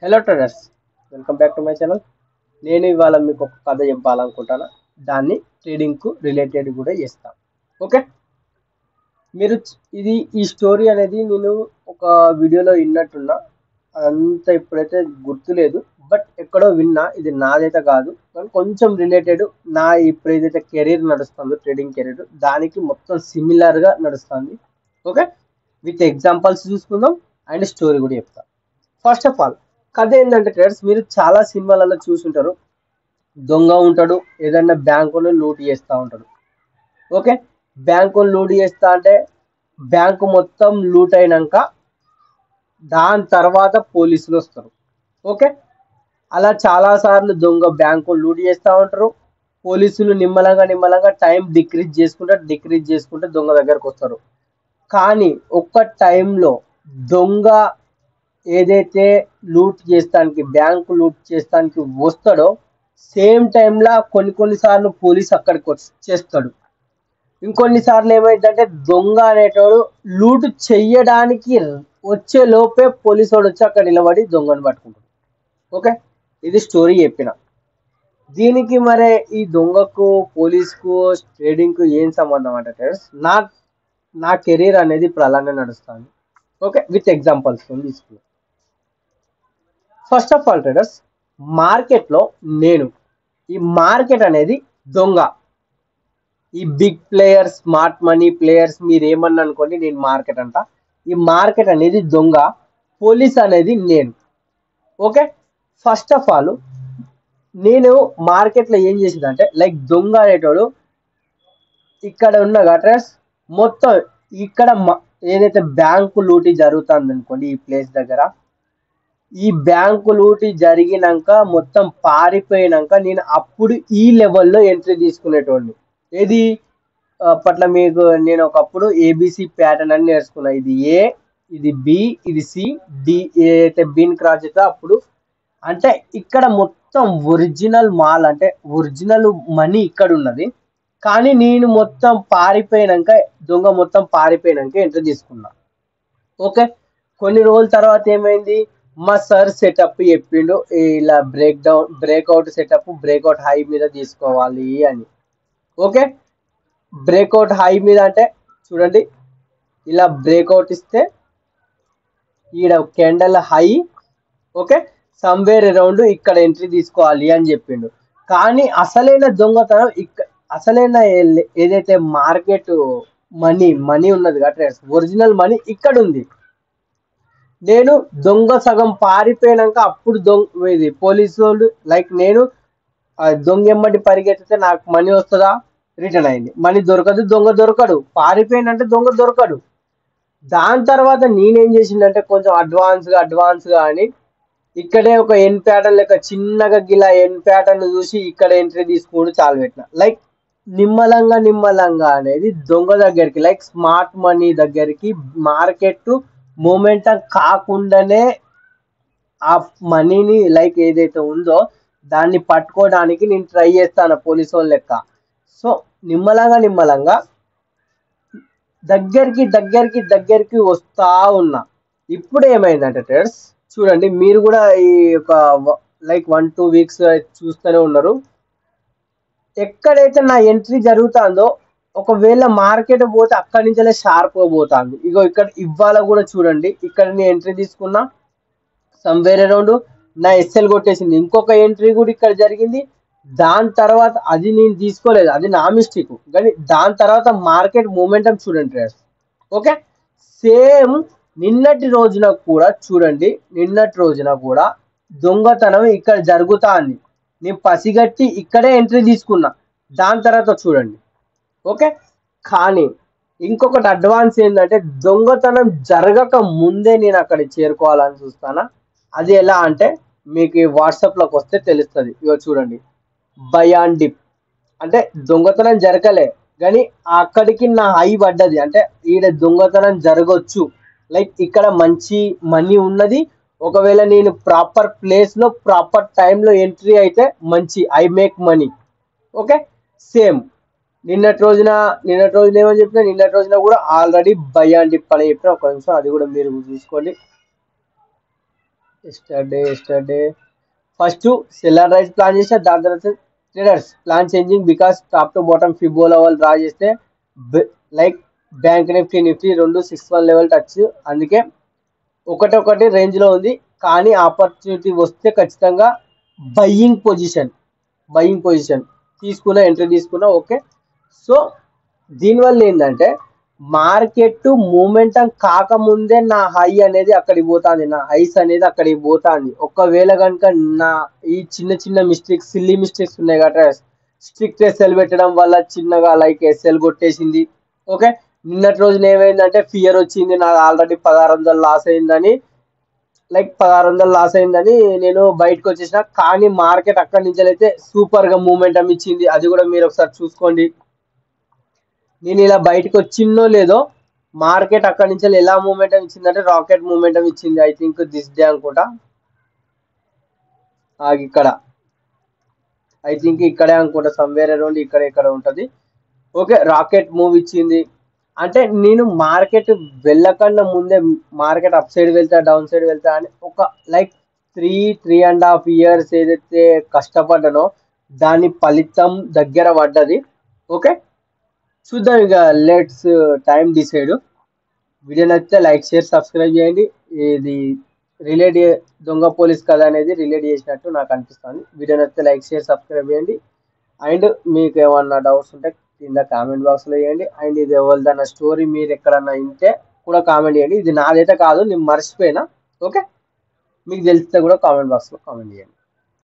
Hello traders, welcome back to my channel. నేను ఇవాళ మీకు ఒక కథ చెప్పాలనుకుంటాను. దాన్ని ట్రేడింగ్కు రిలేటెడ్ కూడా చేస్తాను. ఓకే, మీరు ఈ స్టోరీ అనేది నేను ఒక వీడియోలో విన్నట్టున్నా. అదంతా ఇప్పుడైతే గుర్తులేదు, బట్ ఎక్కడో విన్నా. ఇది నాదైతే కాదు, కానీ కొంచెం రిలేటెడ్. నా ఇప్పుడు ఏదైతే కెరీర్ నడుస్తుందో, ట్రేడింగ్ కెరీర్, దానికి మొత్తం సిమిలర్గా నడుస్తుంది. ఓకే, విత్ ఎగ్జాంపుల్స్ చూసుకుందాం అండ్ స్టోరీ కూడా చెప్తాం. ఫస్ట్ ఆఫ్ ఆల్, కథ ఏంటంటే ట్రేడర్స్, మీరు చాలా సినిమాలలో చూసుంటారు. దొంగ ఉంటాడు, ఏదన్నా బ్యాంకును లూట్ చేస్తూ ఉంటాడు. ఓకే, బ్యాంకును లూట్ చేస్తా అంటే బ్యాంకు మొత్తం లూట్ అయినాక దాని తర్వాత పోలీసులు వస్తారు. ఓకే, అలా చాలా సార్లు దొంగ బ్యాంకు లూట్ చేస్తూ ఉంటారు. పోలీసులు నిమ్మలంగా టైం డిక్రీజ్ చేసుకుంటే దొంగ దగ్గరకు వస్తారు. కానీ ఒక్క టైంలో దొంగ ఏదైతే బ్యాంకు లూట్ చేస్తానికి వస్తాడో, సేమ్ టైంలో కొన్నిసార్లు పోలీస్ అక్కడికి వచ్చేస్తాడు. ఇంకొన్నిసార్లు ఏమైందంటే దొంగ అనేటోడు లూట్ చెయ్యడానికి వచ్చే లోపే పోలీసు వాడు వచ్చి అక్కడ నిలబడి దొంగను పట్టుకుంటాడు. ఓకే, ఇది స్టోరీ చెప్పిన. దీనికి మరి ఈ దొంగకు, పోలీస్కు, ట్రేడింగ్కు ఏం సంబంధం అంటే, నా కెరీర్ అనేది ఇప్పుడు అలానే నడుస్తుంది. ఓకే, విత్ ఎగ్జాంపుల్స్ తీసుకున్నాను. ఫస్ట్ ఆఫ్ ఆల్ ట్రేడర్స్, మార్కెట్లో ఈ మార్కెట్ అనేది దొంగ. ఈ big players, smart money players, మీరు ఏమన్నా అనుకోండి, నేను మార్కెట్ అంట. ఈ మార్కెట్ అనేది దొంగ, పోలీస్ అనేది నేను. ఓకే, ఫస్ట్ ఆఫ్ ఆల్ నేను మార్కెట్లో ఏం చేసిందంటే, లైక్ దొంగ అనేటోడు ఇక్కడ ఉన్న ట్రేడర్స్ మొత్తం ఇక్కడ ఏదైతే బ్యాంకు లూటీ జరుగుతుంది అనుకోండి, ఈ ప్లేస్ దగ్గర ఈ బ్యాంకు లూటీ జరిగినాక మొత్తం పారిపోయినాక నేను అప్పుడు ఈ లెవెల్లో ఎంట్రీ తీసుకునేటోడిని. ఏది అప్పట్లో మీకు నేను ఒకప్పుడు ఏబిసి ప్యాటర్న్ అని నేర్చుకున్నా. ఇది ఏ, ఇది బి, ఇది సి, డి. ఏదైతే బిన్ క్రాస్ చేస్తా అప్పుడు అంటే ఇక్కడ మొత్తం ఒరిజినల్ మాల్ అంటే ఒరిజినల్ మనీ ఇక్కడ ఉన్నది. కానీ నేను మొత్తం పారిపోయినాక, దొంగ మొత్తం పారిపోయినాక ఎంట్రీ తీసుకున్నా. ఓకే, కొన్ని రోజుల తర్వాత ఏమైంది, మా సార్ సెటప్ చెప్పిండు, ఇలా బ్రేక్అవుట్ సెటప్, బ్రేక్అవుట్ హై మీద తీసుకోవాలి అని. ఓకే, బ్రేక్అవుట్ హై మీద అంటే చూడండి, ఇలా బ్రేక్అవుట్ ఇస్తే ఈడ candle high. Okay, somewhere around ఇక్కడ ఎంట్రీ తీసుకోవాలి అని చెప్పిండు. కానీ అసలైన దొంగతనం అసలైన ఏదైతే మార్కెట్ మనీ ఉన్నది కదా, ఒరిజినల్ మనీ ఇక్కడ ఉంది. నేను దొంగ సగం పారిపోయినాక అప్పుడు ఇది పోలీసు వాళ్ళు, లైక్ నేను దొంగ ఎమ్మటి పరిగెత్తితే నాకు మనీ వస్తుందా, రిటర్న్ అయింది. మనీ దొరకదు, దొంగ దొరకడు. పారిపోయినంటే దొంగ దొరకడు. దాని తర్వాత నేనేం చేసిందంటే కొంచెం అడ్వాన్స్గా అని ఇక్కడే ఒక ఎన్ ప్యాటర్న్ లెక్క చిన్నగా గిలా ఎన్ ప్యాటర్న్ చూసి ఇక్కడ ఎంట్రీ తీసుకుంటూ చాలు పెట్టిన. లైక్ నిమ్మలంగా అనేది దొంగ దగ్గరికి, లైక్ స్మార్ట్ మనీ దగ్గరికి మార్కెట్ మూమెంటం కాకుండానే ఆ మనీని, లైక్ ఏదైతే ఉందో దాన్ని పట్టుకోవడానికి నేను ట్రై చేస్తాను పోలీసు వాళ్ళ లెక్క. సో నిమ్మలంగా దగ్గరికి వస్తా ఉన్నా. ఇప్పుడు ఏమైందంటే ట్రేడర్స్ చూడండి, మీరు కూడా ఈ ఒక లైక్ 1-2 వీక్స్ చూస్తూనే ఉన్నారు. ఎక్కడైతే నా ఎంట్రీ జరుగుతుందో, ఒకవేళ మార్కెట్ పోతే అక్కడి నుంచే షార్ప్గా పోతుంది. ఇగో ఇక్కడ ఇవాళ కూడా చూడండి, ఇక్కడ నేను ఎంట్రీ తీసుకున్నా, సమ్వేర్ అరౌండ్ నా ఎస్ఎల్ కొట్టేసింది. ఇంకొక ఎంట్రీ కూడా ఇక్కడ జరిగింది. దాని తర్వాత అది నేను తీసుకోలేదు, అది నా మిస్టేక్. కానీ దాని తర్వాత మార్కెట్ మూమెంటం చూడండి. ఓకే, సేమ్ నిన్నటి రోజున కూడా చూడండి, నిన్నటి రోజున కూడా దొంగతనం ఇక్కడ జరుగుతుంది. నేను పసిగట్టి ఇక్కడే ఎంట్రీ తీసుకున్నా. దాని తర్వాత చూడండి. ఓకే, కానీ ఇంకొకటి అడ్వాన్స్ ఏంటంటే, దొంగతనం జరగక ముందే నేను అక్కడ చేరుకోవాలని చూస్తానా. అది ఎలా అంటే మీకు వాట్సాప్లోకి వస్తే తెలుస్తుంది. ఇగో చూడండి, బై ఆన్ డిప్ అంటే దొంగతనం జరగలే, కానీ అక్కడికి నా హై పడ్డది. అంటే ఈడ దొంగతనం జరగవచ్చు, లైక్ ఇక్కడ మంచి మనీ ఉన్నది. ఒకవేళ నేను ప్రాపర్ ప్లేస్లో ప్రాపర్ టైంలో ఎంట్రీ అయితే మంచి I make money. Okay, same నిన్నటి రోజున ఏమని చెప్పినా, నిన్నటి రోజున కూడా ఆల్రెడీ బై ఆన్ డిప్ అని చెప్పిన. ఒక నిమిషం అది కూడా మీరు చూసుకోండి. Yesterday first seller rise plan చేస్తే దాని తర్వాత traders plan changing because top to bottom Fibo level draw చేస్తే లైక్ బ్యాంక్ నిఫ్టీ రెండు 6-1 లెవెల్ టచ్, అందుకే ఒకటి రేంజ్ లో ఉంది. కానీ ఆపర్చునిటీ వస్తే ఖచ్చితంగా బయ్యింగ్ పొజిషన్ తీసుకున్న ఎంట్రీ తీసుకున్నా ఓకే. సో దీనివల్ల ఏంటంటే మార్కెట్ మూమెంటం కాకముందే నా హై అనేది అక్కడికి పోతుంది, నా హైస్ అనేది అక్కడికి పోతుంది. ఒకవేళ కనుక నా ఈ చిన్న మిస్టేక్స్ సిల్లీ మిస్టేక్స్ ఉన్నాయి కదా, స్ట్రిక్ట్ ఎస్ఎల్ పెట్టడం వల్ల చిన్నగా లైక్ ఎస్ఎల్ కొట్టేసింది ఓకే. నిన్నటి రోజున ఏమైందంటే ఫియర్ వచ్చింది, నాకు ఆల్రెడీ 1600 లాస్ అయిందని నేను బయటకు వచ్చేసిన. కానీ మార్కెట్ అక్కడి నుంచి అయితే సూపర్ గా మూమెంటం ఇచ్చింది, అది కూడా మీరు ఒకసారి చూసుకోండి. నేను ఇలా బయటకు వచ్చిందో లేదో మార్కెట్ అక్కడి నుంచి ఎలా మూమెంటం ఇచ్చిందంటే రాకెట్ మూమెంటం ఇచ్చింది. ఐ థింక్ దిస్ డే అనుకుంటా, ఇక్కడ ఐ థింక్ ఇక్కడే అనుకుంటా, సమ్వేర్ అరౌండ్ ఇక్కడ ఉంటది ఓకే. రాకెట్ మూవ్ ఇచ్చింది అంటే నేను మార్కెట్ వెళ్ళకన్నా ముందే మార్కెట్ అప్ సైడ్ వెళ్తా డౌన్ సైడ్ వెళ్తా అని ఒక లైక్ 3.5 years ఏదైతే కష్టపడ్డానో దాని ఫలితం దగ్గర పడ్డది ఓకే. చూద్దాం ఇక, లెట్స్ టైం డిసైడ్. వీడియో నచ్చితే లైక్ షేర్ సబ్స్క్రైబ్ చేయండి. ఇది రిలేట్ దొంగ పోలీస్ కథ అనేది రిలేట్ చేసినట్టు నాకు అనిపిస్తుంది. వీడియో నచ్చితే లైక్ షేర్ సబ్స్క్రైబ్ చేయండి. అండ్ మీకు ఏమన్నా డౌట్స్ ఉంటే కింద కామెంట్ బాక్స్లో వేయండి. అండ్ ఇది ఎవరిదన్న స్టోరీ మీరు ఎక్కడన్నా వింటే కూడా కామెంట్ చేయండి. ఇది నాదైతే కాదు, నేను మర్చిపోయినా ఓకే. మీకు తెలిస్తే కూడా కామెంట్ బాక్స్లో కామెంట్ చేయండి.